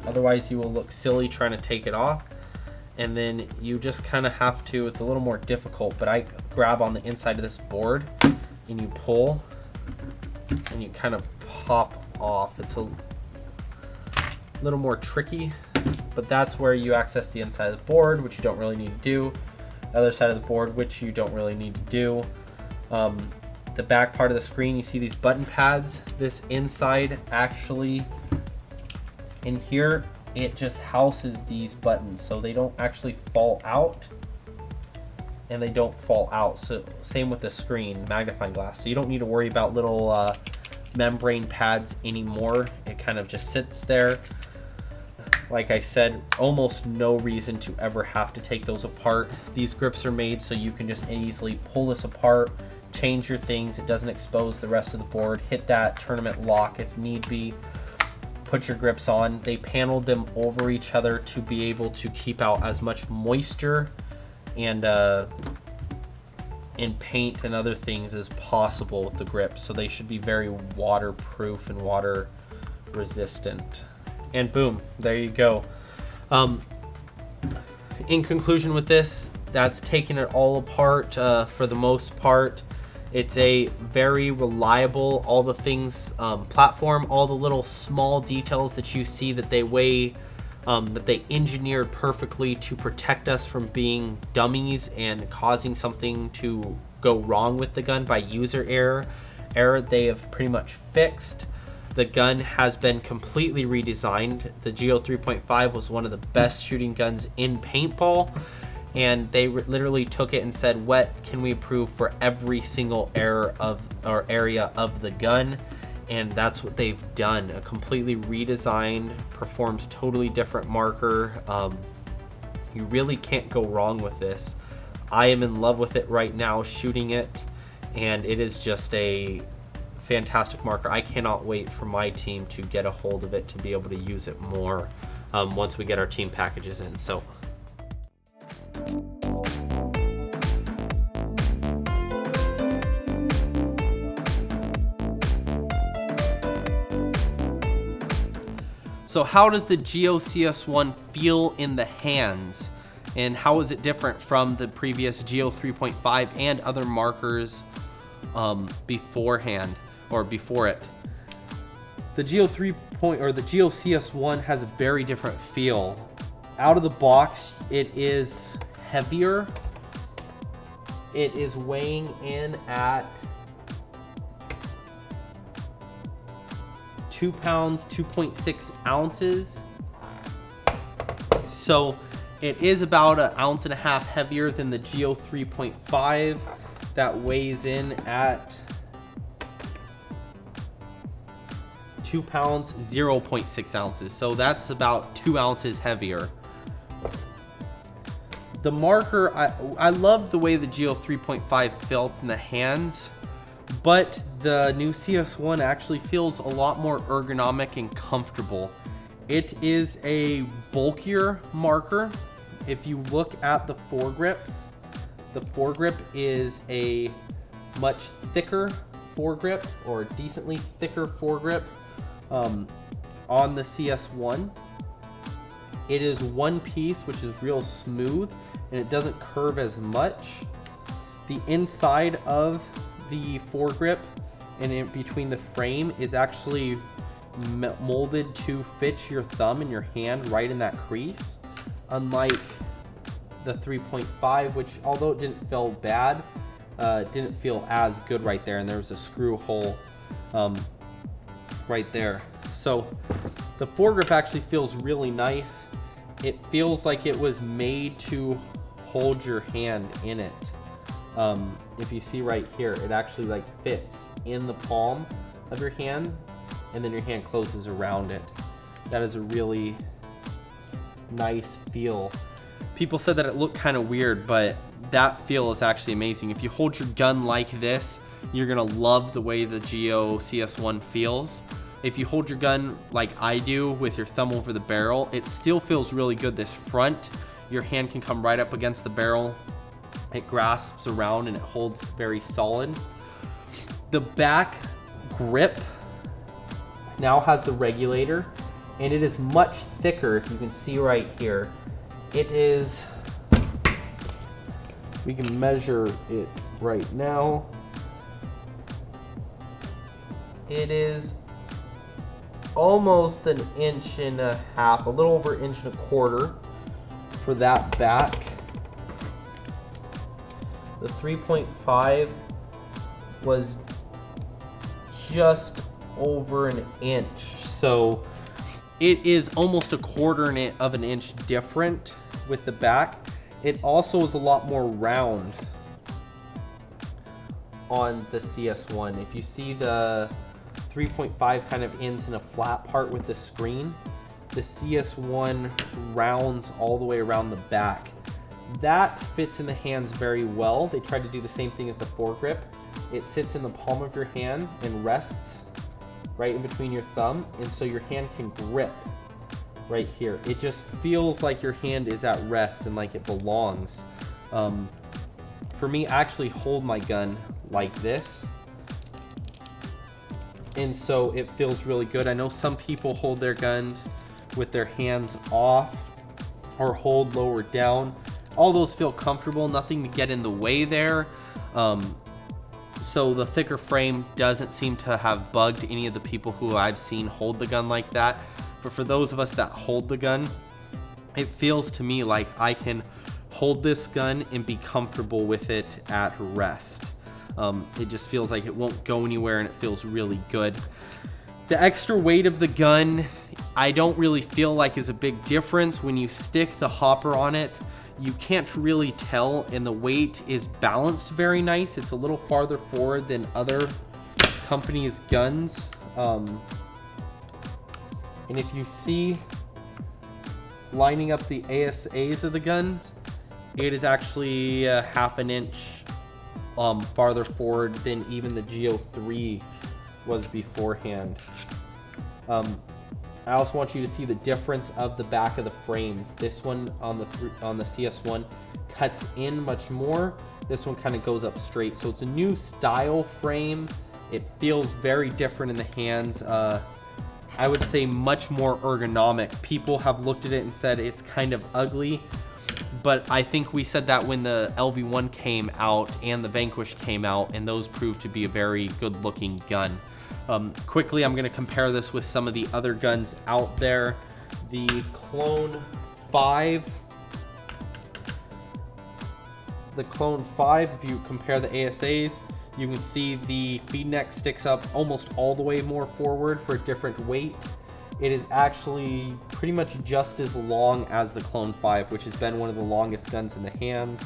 Otherwise you will look silly trying to take it off. And then you just kind of have to, it's a little more difficult, but I grab on the inside of this board and you pull and you kind of pop off. It's a little more tricky, but that's where you access the inside of the board, which you don't really need to do. The other side of the board, which you don't really need to do. The back part of the screen, you see these button pads. This inside actually, in here, it just houses these buttons so they don't actually fall out, and they don't fall out. So same with the screen, magnifying glass. So you don't need to worry about little membrane pads anymore. It kind of just sits there. Like I said, almost no reason to ever have to take those apart. These grips are made so you can just easily pull this apart, change your things. It doesn't expose the rest of the board. Hit that tournament lock if need be. Put your grips on. They paneled them over each other to be able to keep out as much moisture and in paint and other things as possible with the grips. So they should be very waterproof and water resistant. And boom, there you go. In conclusion with this, that's taking it all apart for the most part. It's a very reliable, all the things, platform, all the little small details that you see that they weigh, that they engineered perfectly to protect us from being dummies and causing something to go wrong with the gun by user error, they have pretty much fixed. The gun has been completely redesigned. The Geo 3.5 was one of the best shooting guns in paintball, and they literally took it and said, what can we improve for every single area of the gun? And that's what they've done. A completely redesigned, performs totally different marker. You really can't go wrong with this. I am in love with it right now, shooting it, and it is just a fantastic marker. I cannot wait for my team to get a hold of it to be able to use it more once we get our team packages in. So how does the Geo CS1 feel in the hands, and how is it different from the previous Geo 3.5 and other markers beforehand or before it? The Geo the Geo CS1 has a very different feel. Out of the box, it is heavier. It is weighing in at 2 pounds, 2.6 ounces. So it is about 1.5 ounces heavier than the Geo 3.5 that weighs in at 2 pounds, 0.6 ounces. So that's about 2 ounces heavier. The marker, I love the way the Geo 3.5 felt in the hands, but the new CS1 actually feels a lot more ergonomic and comfortable. It is a bulkier marker. If you look at the foregrips, the foregrip is a much thicker foregrip, or decently thicker foregrip on the CS1. It is one piece, which is real smooth, and it doesn't curve as much. The inside of the foregrip and in between the frame is actually molded to fit your thumb and your hand right in that crease, unlike the 3.5, which, although it didn't feel bad, didn't feel as good right there, and there was a screw hole right there. So the foregrip actually feels really nice. It feels like it was made to hold your hand in it. If you see right here, it actually like fits in the palm of your hand, and then your hand closes around it. That is a really nice feel. People said that it looked kind of weird, but that feel is actually amazing. If you hold your gun like this, you're gonna love the way the Geo CS1 feels. If you hold your gun like I do with your thumb over the barrel, it still feels really good. This front, your hand can come right up against the barrel. It grasps around and it holds very solid. The back grip now has the regulator, and it is much thicker. If you can see right here, it is, we can measure it right now. It is almost 1.5 inches, a little over 1.25 inches for that back. The 3.5 was just over 1 inch, so it is almost 1/4 of an inch different with the back. It also is a lot more round on the CS1. If you see the 3.5 kind of ends in a flat part with the screen, the CS1 rounds all the way around the back. That fits in the hands very well. They tried to do the same thing as the foregrip. It sits in the palm of your hand and rests right in between your thumb, and so your hand can grip right here. It just feels like your hand is at rest and like it belongs. For me, I actually hold my gun like this, and so it feels really good. I know some people hold their guns with their hands off or hold lower down. All those feel comfortable, nothing to get in the way there. So the thicker frame doesn't seem to have bugged any of the people who I've seen hold the gun like that. But for those of us that hold the gun, it feels to me like I can hold this gun and be comfortable with it at rest. It just feels like it won't go anywhere, and it feels really good. The extra weight of the gun, I don't really feel like is a big difference. When you stick the hopper on it, you can't really tell, and the weight is balanced very nice. It's a little farther forward than other companies' guns. And if you see lining up the ASAs of the guns, it is actually a half an inch farther forward than even the Geo 3 was beforehand. I also want you to see the difference of the back of the frames. This one on the CS1 cuts in much more. This one kind of goes up straight. So it's a new style frame. It feels very different in the hands. I would say much more ergonomic. People have looked at it and said it's kind of ugly, but I think we said that when the LV1 came out and the Vanquish came out, and those proved to be a very good looking gun. Quickly, I'm going to compare this with some of the other guns out there. The Clone 5. The Clone 5, if you compare the ASAs, you can see the Feedneck sticks up almost all the way more forward for a different weight. It is actually pretty much just as long as the Clone 5, which has been one of the longest guns in the hands.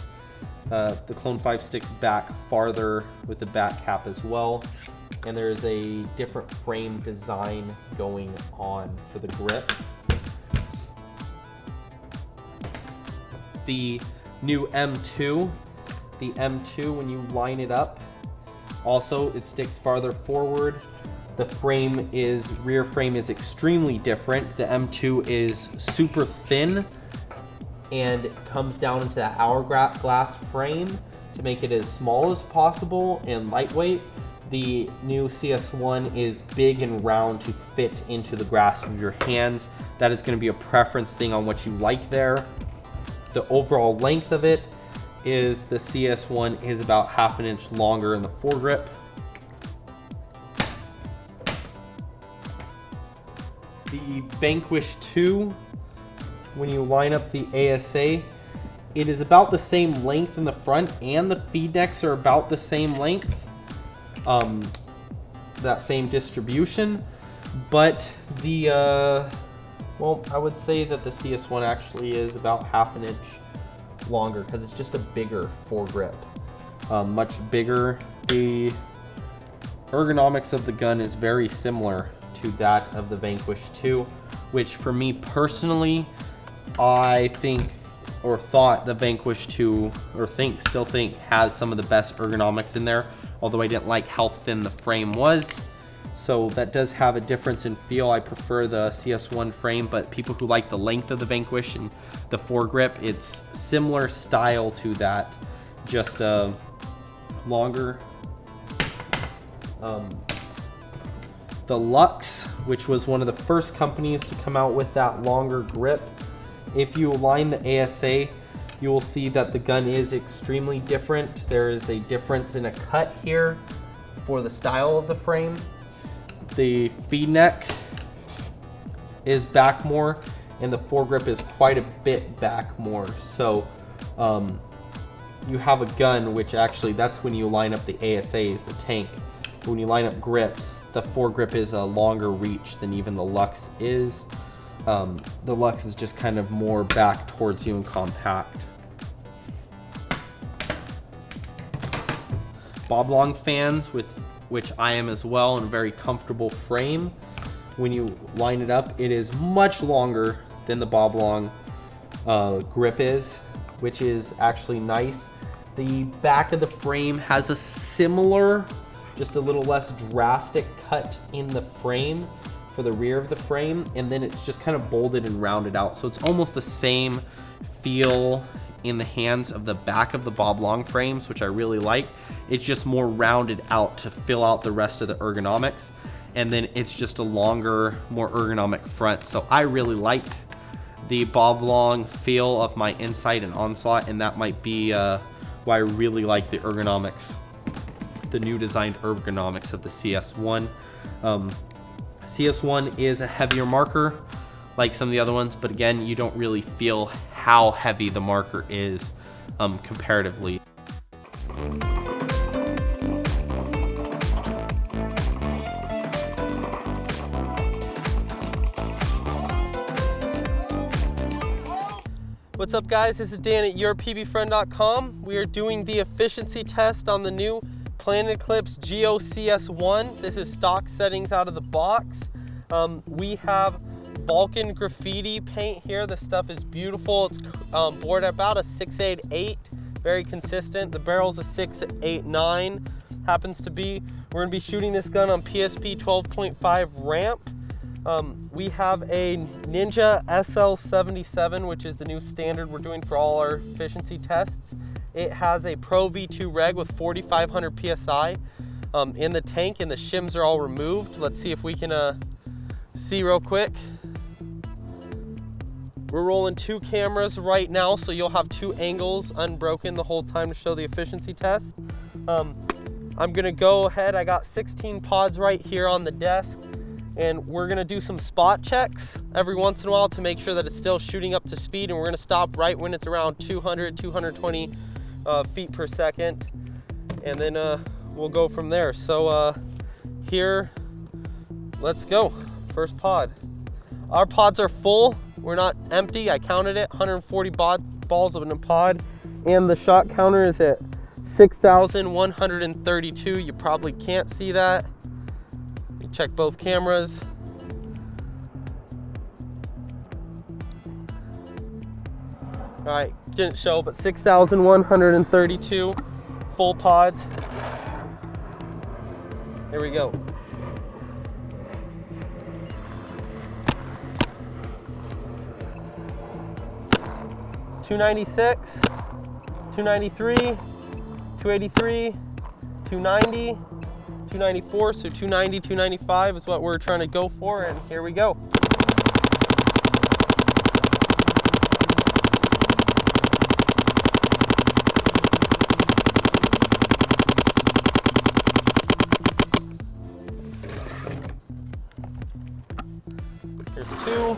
The Clone 5 sticks back farther with the back cap as well. And there's a different frame design going on for the grip. The new M2, when you line it up, also it sticks farther forward. The rear frame is extremely different. The M2 is super thin and comes down into that hourglass frame to make it as small as possible and lightweight. The new CS1 is big and round to fit into the grasp of your hands. That is going to be a preference thing on what you like there. The overall length of it is the CS1 is about half an inch longer in the foregrip. The Vanquish 2, when you line up the ASA, it is about the same length in the front, and the Feednecks are about the same length. That same distribution, but the well, I would say that the CS1 actually is about half an inch longer because it's just a bigger foregrip, much bigger. The ergonomics of the gun is very similar to that of the Vanquish 2, which for me personally, I think or thought the Vanquish 2, or still think has some of the best ergonomics in there, although I didn't like how thin the frame was. So that does have a difference in feel. I prefer the CS1 frame, but people who like the length of the Vanquish and the foregrip, it's similar style to that, just longer. The Luxe, which was one of the first companies to come out with that longer grip. If you align the ASA, you will see that the gun is extremely different. There is a difference in a cut here for the style of the frame. The Feedneck is back more, and the foregrip is quite a bit back more. So you have a gun, which actually, that's when you line up the ASAs, the tank. When you line up grips, the foregrip is a longer reach than even the Luxe is. The Luxe is just kind of more back towards you and compact. Bob Long fans, which I am as well, in a very comfortable frame. when you line it up, it is much longer than the bob long grip is, which is actually nice. The back of the frame has a similar, just a little less drastic cut in the frame for the rear of the frame, and then it's just kind of bolded and rounded out. So it's almost the same feel in the hands of the back of the bob long frames, which I really like. It's just more rounded out to fill out the rest of the ergonomics. And then it's just a longer, more ergonomic front. So I really like the bob long feel of my Insight and Onslaught, and that might be why I really like the ergonomics, the new designed ergonomics of the CS1. CS1 is a heavier marker like some of the other ones, but again, you don't really feel how heavy the marker is comparatively. What's up guys, this is Dan at yourpbfriend.com. We are doing the efficiency test on the new Planet Eclipse Geo CS1. This is stock settings out of the box. We have Vulcan graffiti paint here. This stuff is beautiful. It's bored at about a 688, very consistent. The barrel's a 689, happens to be. We're gonna be shooting this gun on PSP 12.5 ramp. We have a Ninja SL77, which is the new standard we're doing for all our efficiency tests. It has a Pro V2 reg with 4,500 PSI in the tank, and the shims are all removed. Let's see if we can see real quick. We're rolling 2 cameras right now, so you'll have 2 angles unbroken the whole time to show the efficiency test. I'm gonna go ahead, I got 16 pods right here on the desk, and we're gonna do some spot checks every once in a while to make sure that it's still shooting up to speed, and we're gonna stop right when it's around 200, 220 feet per second, and then we'll go from there. So here, let's go. First pod. Our pods are full, we're not empty. I counted it, 140 balls of a pod, and the shot counter is at 6,132. You probably can't see that. Check both cameras. All right, didn't show, but 6,132 full pods. Here we go. $296, $293, $283, $290, $294, so $290, $295 is what we're trying to go for, and here we go. Here's 2.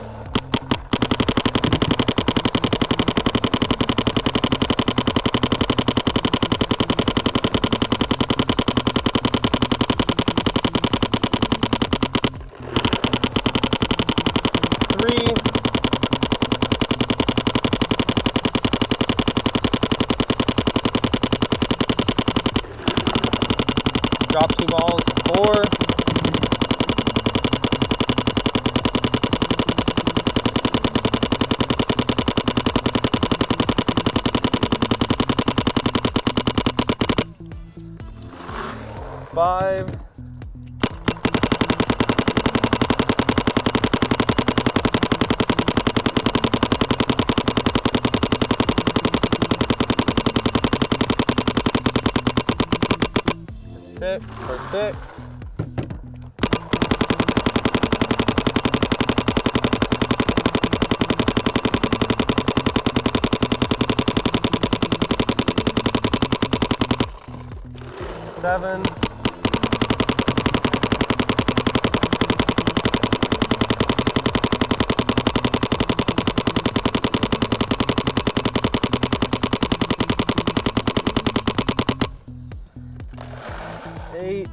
Drop 2 balls, 4. Five. 6. 7. 8.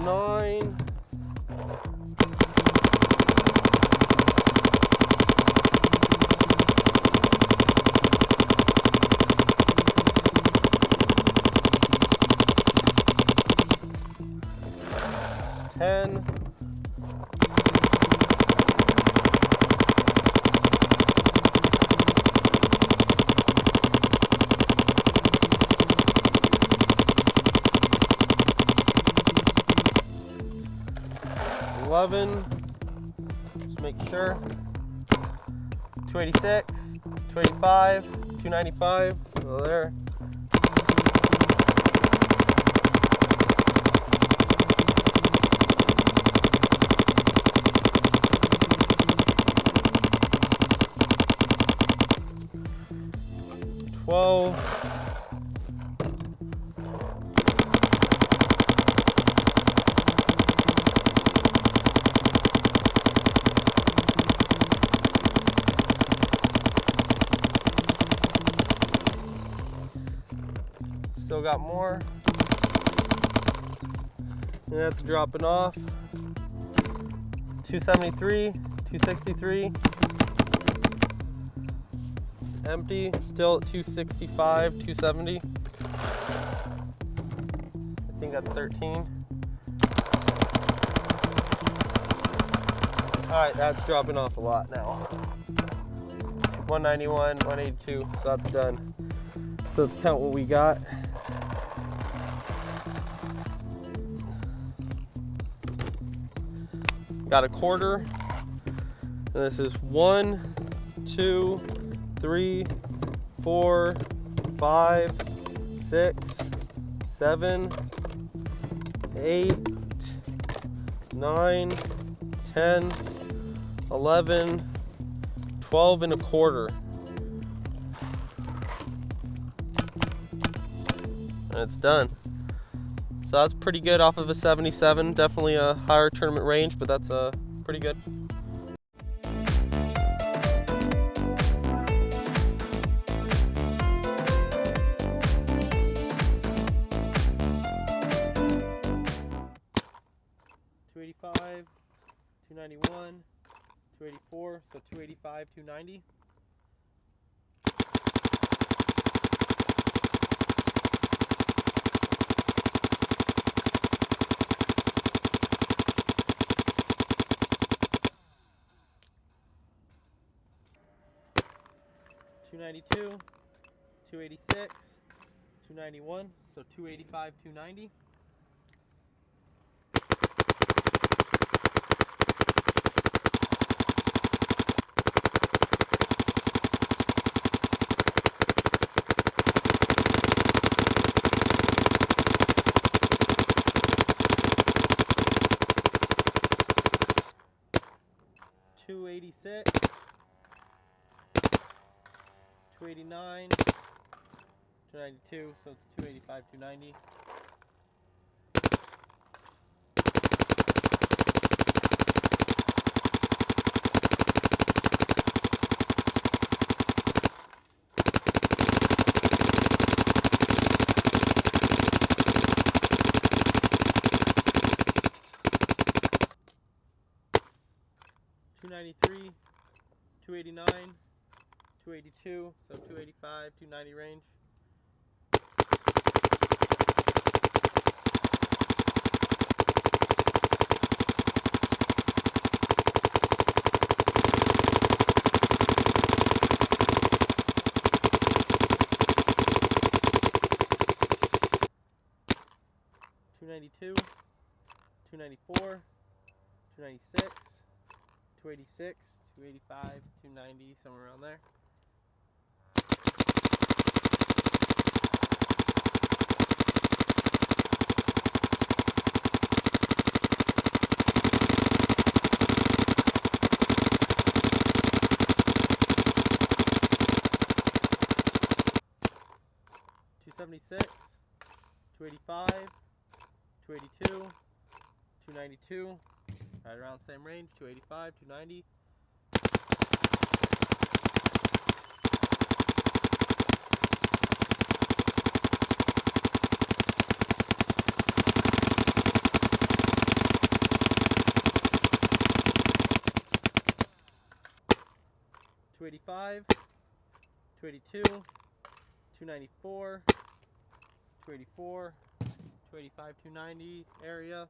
9. 10. Just make sure. 286, 285, 295. Go there. Still got more. And that's dropping off. 273, 263. It's empty. Still at 265, 270. I think that's 13. Alright, that's dropping off a lot now. 191, 182, so that's done. So let's count what we got. Got a quarter. And this is 1, 2, 3, 4, 5, 6, 7, 8, 9, 10, 11, 12 and a quarter. And it's done. So that's pretty good off of a 77. Definitely a higher tournament range, but that's pretty good. $285, $291, $284, so $285, $290. $292, $286, $291, so $285, $290. $286, $289, $292, so it's $285, $290. $293, $289, $282, so $285, $290 range. $292, $294, $296, $286, $285, $290, somewhere around there. $276, $285, $282, $292, right around the same range, $285, $290. $285, $282, $294, $284, $285, $290 area.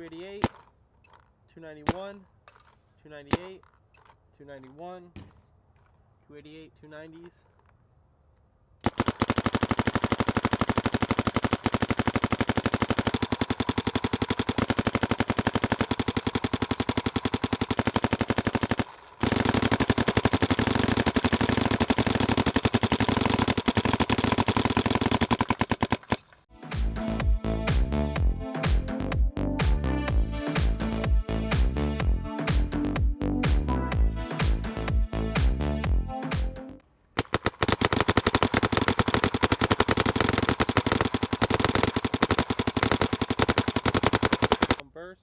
288, 291, 298, 291, 288, 290s. Burst.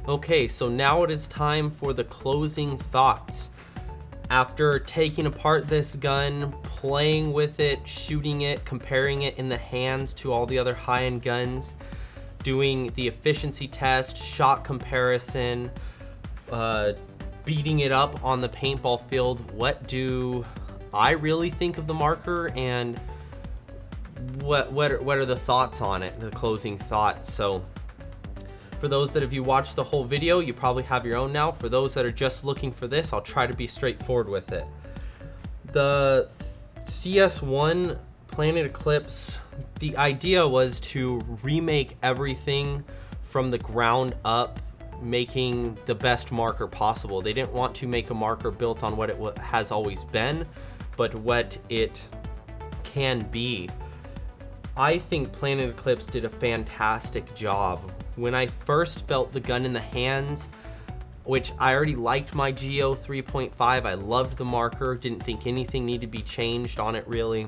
Okay, so now it is time for the closing thoughts. After taking apart this gun, playing with it, shooting it, comparing it in the hands to all the other high-end guns, doing the efficiency test, shot comparison, beating it up on the paintball field, what do I really think of the marker, and what are the thoughts on it, the closing thoughts? So for those that, if you watched the whole video, you probably have your own now. For those that are just looking for this, I'll try to be straightforward with it. The CS1 Planet Eclipse, the idea was to remake everything from the ground up, making the best marker possible. They didn't want to make a marker built on what it has always been, but what it can be. I think Planet Eclipse did a fantastic job. When I first felt the gun in the hands, which I already liked my Geo 3.5, I loved the marker, didn't think anything needed to be changed on it really.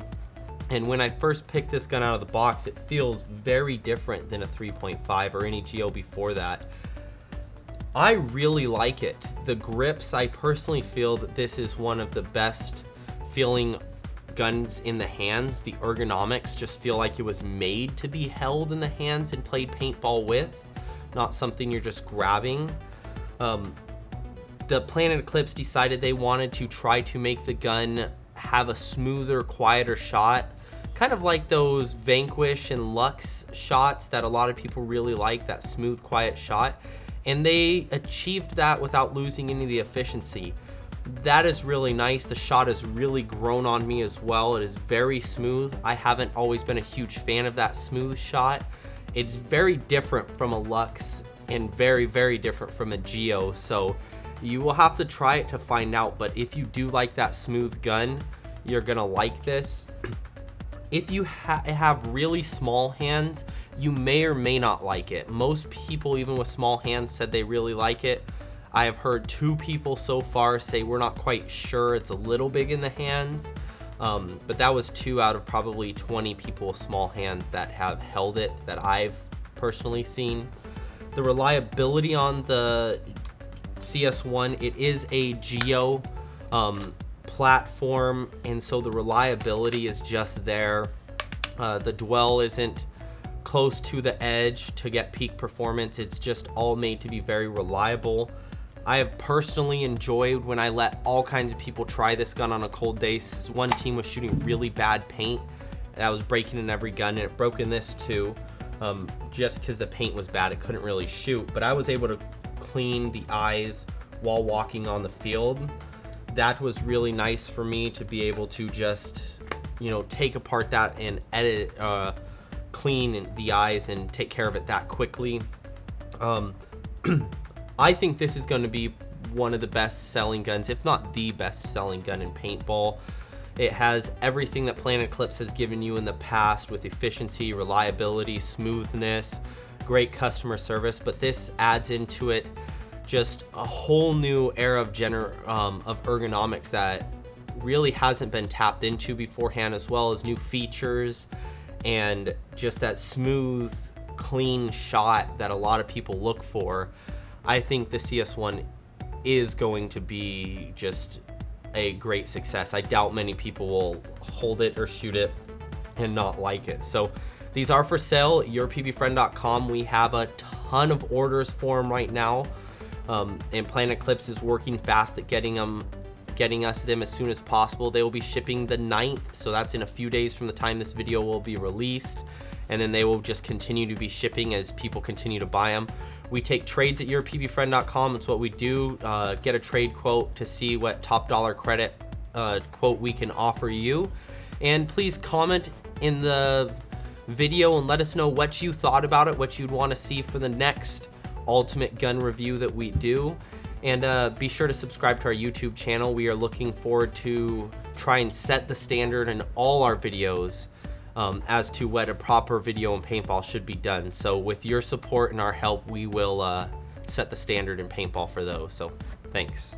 And when I first picked this gun out of the box, it feels very different than a 3.5 or any Geo before that. I really like it. The grips, I personally feel that this is one of the best feeling guns in the hands. The ergonomics just feel like it was made to be held in the hands and played paintball with, not something you're just grabbing. The Planet Eclipse decided they wanted to try to make the gun have a smoother, quieter shot, kind of like those Vanquish and Luxe shots that a lot of people really like, that smooth, quiet shot. And they achieved that without losing any of the efficiency. That is really nice. The shot has really grown on me as well. It is very smooth. I haven't always been a huge fan of that smooth shot. It's very different from a Luxe and very, very different from a Geo. So you will have to try it to find out. But if you do like that smooth gun, you're gonna like this. If you have really small hands, you may or may not like it. Most people, even with small hands, said they really like it. I have heard 2 people so far say we're not quite sure, it's a little big in the hands. But that was 2 out of probably 20 people with small hands that have held it that I've personally seen. The reliability on the CS1, it is a Geo platform, and so the reliability is just there. The dwell isn't close to the edge to get peak performance. It's just all made to be very reliable. I have personally enjoyed when I let all kinds of people try this gun on a cold day. One team was shooting really bad paint that was breaking in every gun, and it broke in this too, just because the paint was bad. It couldn't really shoot, but I was able to clean the eyes while walking on the field. That was really nice for me to be able to just, you know, take apart that and edit, clean the eyes and take care of it that quickly. I think this is going to be one of the best selling guns, if not the best selling gun in paintball. It has everything that Planet Eclipse has given you in the past with efficiency, reliability, smoothness, great customer service, but this adds into it just a whole new era of ergonomics that really hasn't been tapped into beforehand, as well as new features and just that smooth, clean shot that a lot of people look for. I think the CS1 is going to be just a great success. I doubt many people will hold it or shoot it and not like it. So these are for sale at yourpbfriend.com. We have a ton of orders for them right now. And Planet Eclipse is working fast at getting us them as soon as possible. They will be shipping the 9th, so that's in a few days from the time this video will be released, and then they will just continue to be shipping as people continue to buy them. We take trades at yourpbfriend.com. It's what we do. Get a trade quote to see what top dollar credit quote we can offer you, and please comment in the video and let us know what you thought about it, what you'd want to see for the next ultimate gun review that we do. And be sure to subscribe to our YouTube channel. We are looking forward to try and set the standard in all our videos as to what a proper video in paintball should be done. So with your support and our help, we will set the standard in paintball for those. So thanks.